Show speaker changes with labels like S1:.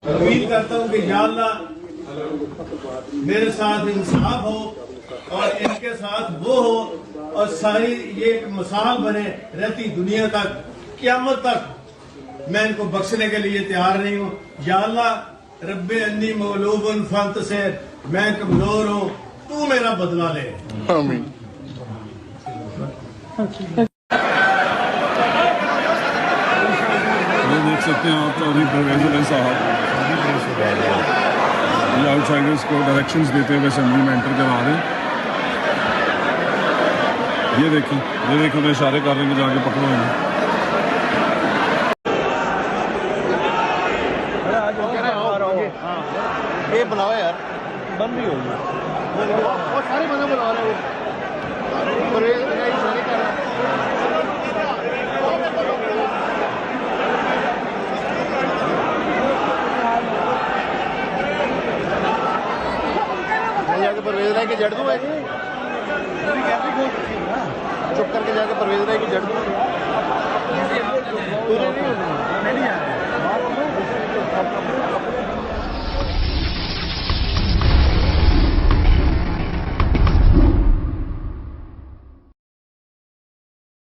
S1: Appeal करता हूँ कि या अल्लाह मेरे साथ इंसाफ हो और इनके साथ वो हो और सारी ये एक मिसाल बने रहती दुनिया तक, क़यामत तक। मैं इनको बख्शने के लिए तैयार नहीं हूँ। या अल्लाह रब्बे अन्नी मगलूबुन फंतसिर, मैं कमजोर हूँ, तू मेरा बदला ले।
S2: आमीन।
S3: देख सकते हैं आप चौधरी परवेज साहब ये आउटसाइडर्स को डायरेक्शंस देते हुए असम्बली में एंटर करवा रहे हैं। ये देखें तो इशारे कर रहे हैं कि जाके पकड़ो इन्हें।
S2: ये बुलाओ यार, बंद भी होगी वो सारे बंदे बुला रहे हो। परवेज इशारे कर रहा है। जाके परवेज राय की जड़ दूँ, चुप करके जाके परवेज राय की जड़ दूँ।